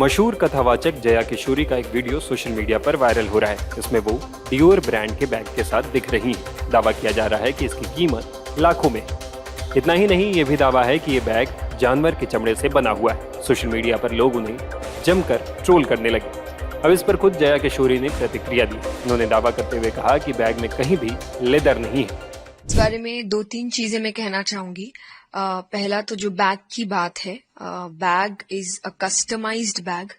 मशहूर कथावाचक जया किशोरी का एक वीडियो सोशल मीडिया पर वायरल हो रहा है। इसमें वो डियोर ब्रांड के बैग के साथ दिख रही हैं। दावा किया जा रहा है कि इसकी कीमत लाखों में। इतना ही नहीं, ये भी दावा है कि ये बैग जानवर के चमड़े से बना हुआ है। सोशल मीडिया पर लोग उन्हें जमकर ट्रोल करने लगे। अब इस पर खुद जया किशोरी ने प्रतिक्रिया दी। उन्होंने दावा करते हुए कहा कि बैग में कहीं भी लेदर नहीं है। इस बारे में 2-3 चीजें मैं कहना चाहूंगी। पहला तो जो बैग की बात है, bag is a customised bag,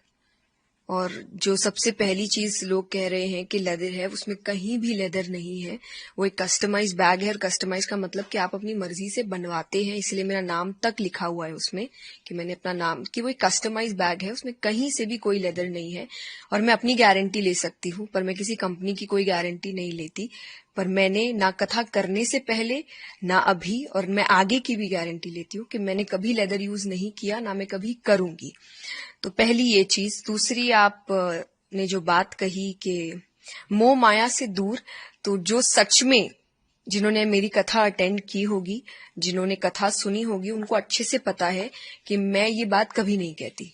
और जो सबसे पहली चीज लोग कह रहे हैं कि लेदर है, उसमें कहीं भी लेदर नहीं है। वो एक कस्टमाइज्ड बैग है, और कस्टमाइज का मतलब कि आप अपनी मर्जी से बनवाते हैं, इसलिए मेरा नाम तक लिखा हुआ है उसमें कि मैंने अपना नाम, कि वो एक कस्टमाइज्ड बैग है, उसमें कहीं से भी कोई लेदर नहीं है। और मैं अपनी गारंटी ले सकती हूँ, पर मैं किसी कंपनी की कोई गारंटी नहीं लेती। पर मैंने ना कथा करने से पहले, ना अभी, और मैं आगे की भी गारंटी लेती हूँ कि मैंने कभी लेदर यूज नहीं किया, ना मैं कभी करूंगी। तो पहली ये चीज। दूसरी, आप ने जो बात कही कि मोह माया से दूर, तो जो सच में जिन्होंने मेरी कथा अटेंड की होगी, जिन्होंने कथा सुनी होगी, उनको अच्छे से पता है कि मैं ये बात कभी नहीं कहती।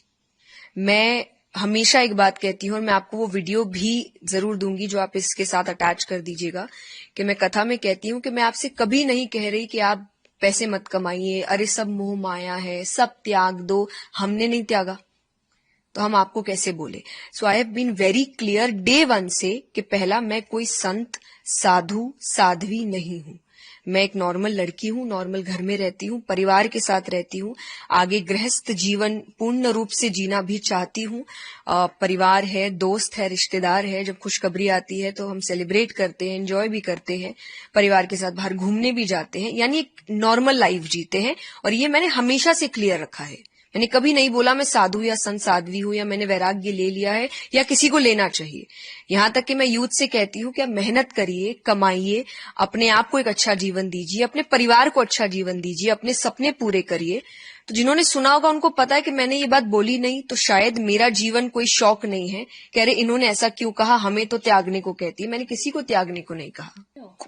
मैं हमेशा एक बात कहती हूँ, और मैं आपको वो वीडियो भी जरूर दूंगी जो आप इसके साथ अटैच कर दीजिएगा, कि मैं कथा में कहती हूँ कि मैं आपसे कभी नहीं कह रही कि आप पैसे मत कमाइए, अरे सब मोह माया है, सब त्याग दो। हमने नहीं त्यागा तो हम आपको कैसे बोले। So I have been very clear day one से कि पहला, मैं कोई संत, साधु, साध्वी नहीं हूं। मैं एक नॉर्मल लड़की हूं, नॉर्मल घर में रहती हूं, परिवार के साथ रहती हूं, आगे गृहस्थ जीवन पूर्ण रूप से जीना भी चाहती हूं। परिवार है, दोस्त है, रिश्तेदार है, जब खुशखबरी आती है तो हम सेलिब्रेट करते हैं, एंजॉय भी करते हैं, परिवार के साथ बाहर घूमने भी जाते हैं, यानी एक नॉर्मल लाइफ जीते हैं। और ये मैंने हमेशा से क्लियर रखा है। मैंने कभी नहीं बोला मैं साधु या संत साध्वी हूं, या मैंने वैराग्य ले लिया है, या किसी को लेना चाहिए। यहां तक कि मैं यूथ से कहती हूं कि आप मेहनत करिए, कमाइए, अपने आप को एक अच्छा जीवन दीजिए, अपने परिवार को अच्छा जीवन दीजिए, अपने सपने पूरे करिए। तो जिन्होंने सुना होगा उनको पता है कि मैंने ये बात बोली नहीं, तो शायद मेरा जीवन कोई शौक नहीं है। कह रहे इन्होंने ऐसा क्यों कहा, हमें तो त्यागने को कहती है। मैंने किसी को त्यागने को नहीं कहा।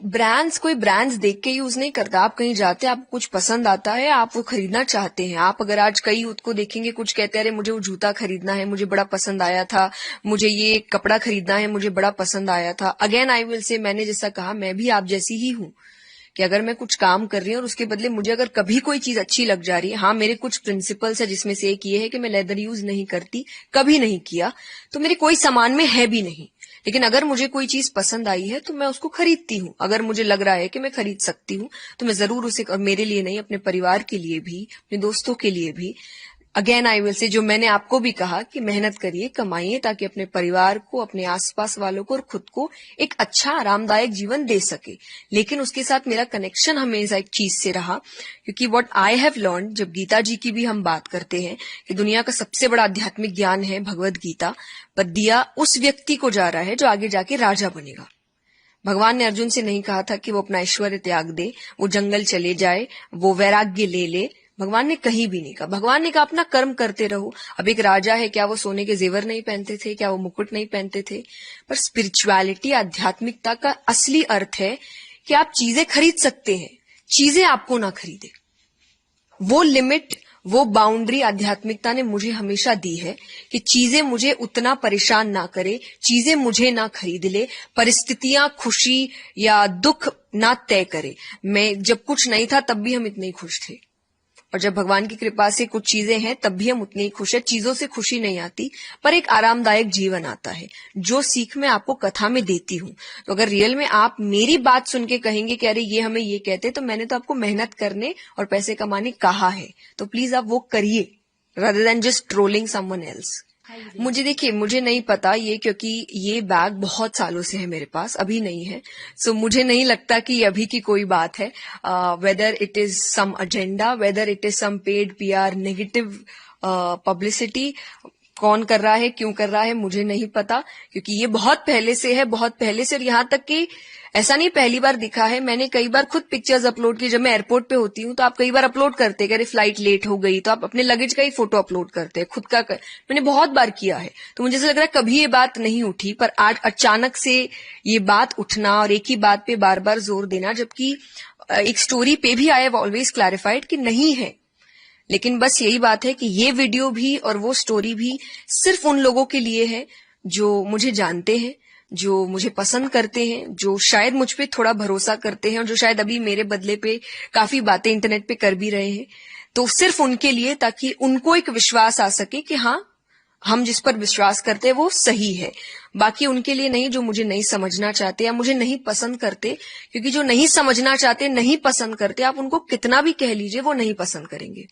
ब्रांड्स, कोई ब्रांड्स देख के यूज नहीं करता। आप कहीं जाते हैं, आपको कुछ पसंद आता है, आप वो खरीदना चाहते हैं। आप अगर आज कई यूथ को देखेंगे, कुछ कहते हैं अरे मुझे वो जूता खरीदना है, मुझे बड़ा पसंद आया था, मुझे ये कपड़ा खरीदना है, मुझे बड़ा पसंद आया था। अगेन आई विल से, मैंने जैसा कहा, मैं भी आप जैसी ही हूं कि अगर मैं कुछ काम कर रही हूँ और उसके बदले मुझे अगर कभी कोई चीज अच्छी लग जा रही है, हाँ मेरे कुछ प्रिंसिपल्स है, जिसमें से एक ये है कि मैं लेदर यूज नहीं करती, कभी नहीं किया, तो मेरे कोई सामान में है भी नहीं। लेकिन अगर मुझे कोई चीज पसंद आई है तो मैं उसको खरीदती हूँ। अगर मुझे लग रहा है कि मैं खरीद सकती हूँ तो मैं जरूर उसे, और मेरे लिए नहीं, अपने परिवार के लिए भी, अपने दोस्तों के लिए भी। अगेन आई विल से, जो मैंने आपको भी कहा कि मेहनत करिए, कमाइए, ताकि अपने परिवार को, अपने आसपास वालों को और खुद को एक अच्छा आरामदायक जीवन दे सके। लेकिन उसके साथ मेरा कनेक्शन हमेशा एक चीज से रहा, क्योंकि व्हाट आई हैव लर्न, जब गीता जी की भी हम बात करते हैं कि दुनिया का सबसे बड़ा आध्यात्मिक ज्ञान है भगवद गीता, पर दिया उस व्यक्ति को जा रहा है जो आगे जाके राजा बनेगा। भगवान ने अर्जुन से नहीं कहा था कि वो अपना ऐश्वर्य त्याग दे, वो जंगल चले जाए, वो वैराग्य ले ले। भगवान ने कहीं भी नहीं कहा। भगवान ने कहा अपना कर्म करते रहो। अब एक राजा है, क्या वो सोने के जेवर नहीं पहनते थे, क्या वो मुकुट नहीं पहनते थे? पर स्पिरिचुअलिटी, आध्यात्मिकता का असली अर्थ है कि आप चीजें खरीद सकते हैं, चीजें आपको ना खरीदे। वो लिमिट, वो बाउंड्री आध्यात्मिकता ने मुझे हमेशा दी है कि चीजें मुझे उतना परेशान ना करे, चीजें मुझे ना खरीद ले, परिस्थितियां खुशी या दुख ना तय करे। मैं जब कुछ नहीं था तब भी हम इतने ही खुश थे, और जब भगवान की कृपा से कुछ चीजें हैं तब भी हम उतने ही खुश है। चीजों से खुशी नहीं आती, पर एक आरामदायक जीवन आता है, जो सीख मैं आपको कथा में देती हूँ। तो अगर रियल में आप मेरी बात सुन के कहेंगे कि अरे ये हमें ये कहते, तो मैंने तो आपको मेहनत करने और पैसे कमाने कहा है, तो प्लीज आप वो करिए, rather than just trolling someone else। मुझे देखिए, मुझे नहीं पता ये, क्योंकि ये बैग बहुत सालों से है मेरे पास, अभी नहीं है। सो मुझे नहीं लगता कि ये अभी की कोई बात है। Whether it is some agenda, whether it is some paid PR, negative publicity, कौन कर रहा है, क्यों कर रहा है, मुझे नहीं पता, क्योंकि ये बहुत पहले से है, बहुत पहले से। और यहाँ तक कि ऐसा नहीं पहली बार दिखा है, मैंने कई बार खुद पिक्चर्स अपलोड की। जब मैं एयरपोर्ट पे होती हूँ तो आप कई बार अपलोड करते हैं, अरे फ्लाइट लेट हो गई तो आप अपने लगेज का ही फोटो अपलोड करते हैं, खुद का मैंने बहुत बार किया है। तो मुझे ऐसा लग रहा है कभी ये बात नहीं उठी, पर आज अचानक से ये बात उठना और एक ही बात पे बार बार जोर देना, जबकि एक स्टोरी पे भी आई हैव ऑलवेज क्लैरिफाइड कि नहीं है, लेकिन बस यही बात है कि ये वीडियो भी और वो स्टोरी भी सिर्फ उन लोगों के लिए है जो मुझे जानते हैं, जो मुझे पसंद करते हैं, जो शायद मुझ पे थोड़ा भरोसा करते हैं और जो शायद अभी मेरे बदले पे काफी बातें इंटरनेट पे कर भी रहे हैं। तो सिर्फ उनके लिए, ताकि उनको एक विश्वास आ सके कि हाँ, हम जिस पर विश्वास करते हैं वो सही है। बाकी उनके लिए नहीं जो मुझे नहीं समझना चाहते या मुझे नहीं पसंद करते, क्योंकि जो नहीं समझना चाहते, नहीं पसंद करते, आप उनको कितना भी कह लीजिए वो नहीं पसंद करेंगे।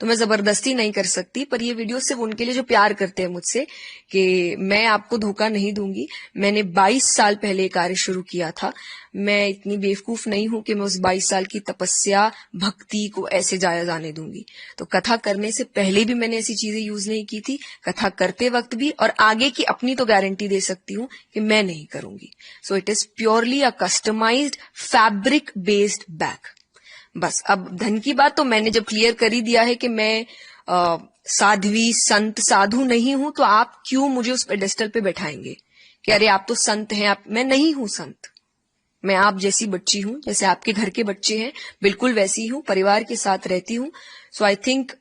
तो मैं जबरदस्ती नहीं कर सकती, पर ये वीडियो सिर्फ उनके लिए जो प्यार करते हैं मुझसे, कि मैं आपको धोखा नहीं दूंगी। मैंने 22 साल पहले कार्य शुरू किया था। मैं इतनी बेवकूफ नहीं हूं कि मैं उस 22 साल की तपस्या, भक्ति को ऐसे जाया जाने दूंगी। तो कथा करने से पहले भी मैंने ऐसी चीजें यूज नहीं की थी, कथा करते वक्त भी, और आगे की अपनी तो गारंटी दे सकती हूं कि मैं नहीं करूंगी। So it is purely a customised fabric based bag. बस अब धन की बात तो मैंने जब क्लियर कर ही दिया है कि मैं साध्वी, संत, साधु नहीं हूं, तो आप क्यों मुझे उस पेडेस्टल पे बैठाएंगे कि अरे आप तो संत हैं। मैं नहीं हूं संत। मैं आप जैसी बच्ची हूं, जैसे आपके घर के बच्चे हैं, बिल्कुल वैसी हूं, परिवार के साथ रहती हूं। So I think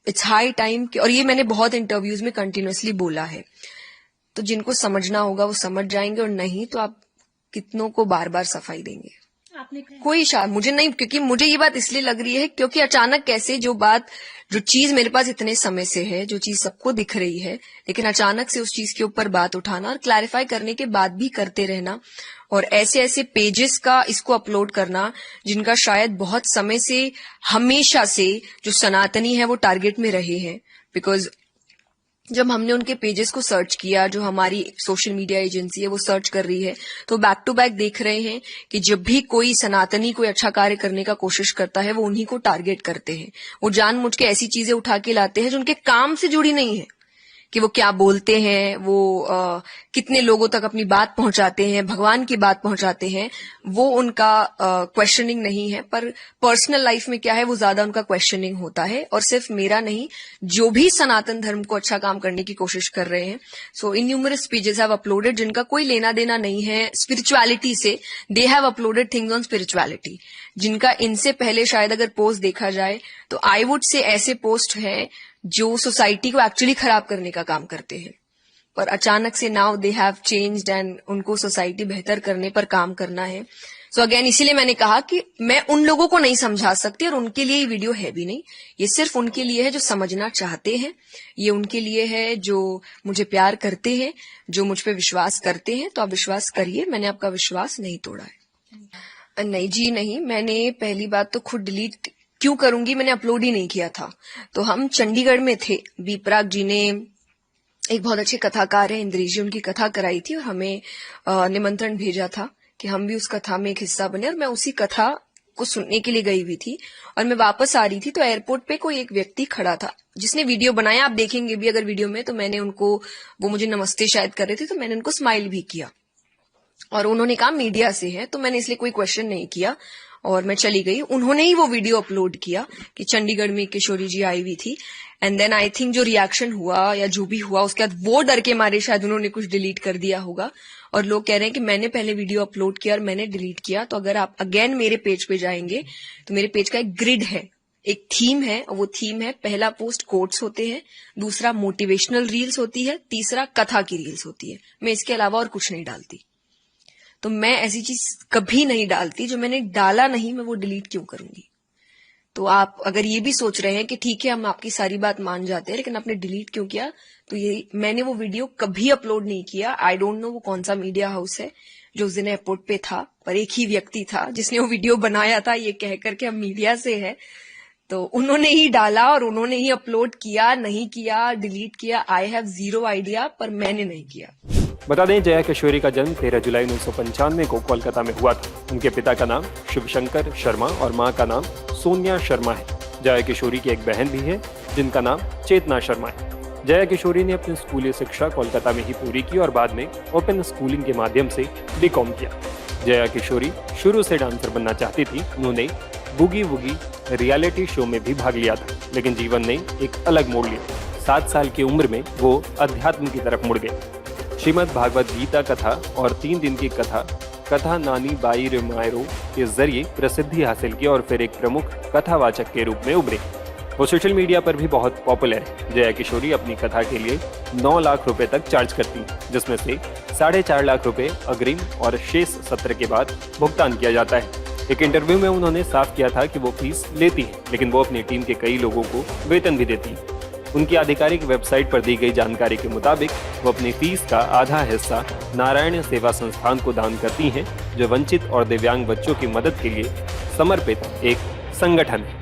it's high time कि, और ये मैंने बहुत इंटरव्यूज में कंटिन्यूअसली बोला है, तो जिनको समझना होगा वो समझ जाएंगे, और नहीं तो आप कितनों को बार बार सफाई देंगे। कोई इशारा मुझे नहीं, क्योंकि मुझे ये बात इसलिए लग रही है क्योंकि अचानक कैसे जो चीज मेरे पास इतने समय से है, जो चीज सबको दिख रही है, लेकिन अचानक से उस चीज के ऊपर बात उठाना और क्लैरिफाई करने के बाद भी करते रहना, और ऐसे ऐसे पेजेस का इसको अपलोड करना जिनका शायद बहुत समय से, हमेशा से जो सनातनी है वो टारगेट में रहे हैं। बिकॉज जब हमने उनके पेजेस को सर्च किया, जो हमारी सोशल मीडिया एजेंसी है वो सर्च कर रही है, तो बैक टू बैक देख रहे हैं कि जब भी कोई सनातनी कोई अच्छा कार्य करने का कोशिश करता है वो उन्हीं को टारगेट करते हैं। वो जानबूझ के ऐसी चीजें उठा के लाते हैं जो उनके काम से जुड़ी नहीं है, कि वो क्या बोलते हैं, वो कितने लोगों तक अपनी बात पहुंचाते हैं, भगवान की बात पहुंचाते हैं, वो उनका क्वेश्चनिंग नहीं है। पर पर्सनल लाइफ में क्या है वो ज्यादा उनका क्वेश्चनिंग होता है, और सिर्फ मेरा नहीं, जो भी सनातन धर्म को अच्छा काम करने की कोशिश कर रहे हैं। So in numerous pages have uploaded जिनका कोई लेना देना नहीं है स्पिरिचुअलिटी से, they have uploaded things on spirituality, जिनका इनसे पहले शायद अगर पोस्ट देखा जाए तो आई वुड से ऐसे पोस्ट हैं जो सोसाइटी को एक्चुअली खराब करने का काम करते हैं। पर अचानक से now they have changed and उनको सोसाइटी बेहतर करने पर काम करना है। सो अगेन इसीलिए मैंने कहा कि मैं उन लोगों को नहीं समझा सकती, और उनके लिए ये वीडियो है भी नहीं। ये सिर्फ उनके लिए है जो समझना चाहते हैं, ये उनके लिए है जो मुझे प्यार करते हैं, जो मुझ पे विश्वास करते हैं। तो आप विश्वास करिए, मैंने आपका विश्वास नहीं तोड़ा है। नहीं जी नहीं, मैंने पहली बात तो खुद डिलीट क्यों करूंगी, मैंने अपलोड ही नहीं किया था। तो हम चंडीगढ़ में थे, बीपराग जी ने, एक बहुत अच्छे कथाकार है इंद्रेश जी, उनकी कथा कराई थी और हमें निमंत्रण भेजा था कि हम भी उस कथा में एक हिस्सा बने, और मैं उसी कथा को सुनने के लिए गई हुई थी। और मैं वापस आ रही थी तो एयरपोर्ट पे कोई एक व्यक्ति खड़ा था जिसने वीडियो बनाया, आप देखेंगे भी अगर वीडियो में, तो मैंने उनको, वो मुझे नमस्ते शायद कर रहे थे, तो मैंने उनको स्माइल भी किया, और उन्होंने कहा मीडिया से है, तो मैंने इसलिए कोई क्वेश्चन नहीं किया और मैं चली गई। उन्होंने ही वो वीडियो अपलोड किया कि चंडीगढ़ में किशोरी जी आई हुई थी, एंड देन आई थिंक जो रिएक्शन हुआ या जो भी हुआ, उसके बाद वो डर के मारे शायद उन्होंने कुछ डिलीट कर दिया होगा, और लोग कह रहे हैं कि मैंने पहले वीडियो अपलोड किया और मैंने डिलीट किया। तो अगर आप अगेन मेरे पेज पे जाएंगे तो मेरे पेज का एक ग्रिड है, एक थीम है, और वो थीम है, पहला पोस्ट कोट्स होते हैं, दूसरा मोटिवेशनल रील्स होती है, तीसरा कथा की रील्स होती है। मैं इसके अलावा और कुछ नहीं डालती। तो मैं ऐसी चीज कभी नहीं डालती, जो मैंने डाला नहीं मैं वो डिलीट क्यों करूंगी। तो आप अगर ये भी सोच रहे हैं कि ठीक है हम आपकी सारी बात मान जाते हैं लेकिन आपने डिलीट क्यों किया, तो ये मैंने वो वीडियो कभी अपलोड नहीं किया। आई डोंट नो वो कौन सा मीडिया हाउस है जो उस दिन एयरपोर्ट पे था, पर एक ही व्यक्ति था जिसने वो वीडियो बनाया था ये कहकर के हम मीडिया से है, तो उन्होंने ही डाला और उन्होंने ही अपलोड किया, नहीं किया, डिलीट किया, आई हैव जीरो आइडिया, पर मैंने नहीं किया। बता दें, जया किशोरी का जन्म 13 जुलाई 1995 को कोलकाता में हुआ था। उनके पिता का नाम शिवशंकर शर्मा और मां का नाम सोनिया शर्मा है। जया किशोरी की एक बहन भी है जिनका नाम चेतना शर्मा है। जया किशोरी ने अपनी स्कूली शिक्षा कोलकाता में ही पूरी की और बाद में ओपन स्कूलिंग के माध्यम से बीकॉम किया। जया किशोरी शुरू से डांसर बनना चाहती थी। उन्होंने बुगी वुगी रियलिटी शो में भी भाग लिया था, लेकिन जीवन ने एक अलग मोड़ लिया। 7 साल की उम्र में वो अध्यात्म की तरफ मुड़ गए। श्रीमद् भागवत गीता कथा और 3 दिन की कथा नानी बाई रामायणों के जरिए प्रसिद्धि हासिल की और फिर एक प्रमुख कथावाचक के रूप में उभरे। वो सोशल मीडिया पर भी बहुत पॉपुलर है। जया किशोरी अपनी कथा के लिए 9 लाख रुपए तक चार्ज करती है, जिसमें से 4.5 लाख रुपए अग्रिम और शेष सत्र के बाद भुगतान किया जाता है। एक इंटरव्यू में उन्होंने साफ किया था कि वो फीस लेती है, लेकिन वो अपनी टीम के कई लोगों को वेतन भी देती है। उनकी आधिकारिक वेबसाइट पर दी गई जानकारी के मुताबिक वो अपनी फीस का आधा हिस्सा नारायण सेवा संस्थान को दान करती हैं, जो वंचित और दिव्यांग बच्चों की मदद के लिए समर्पित एक संगठन है।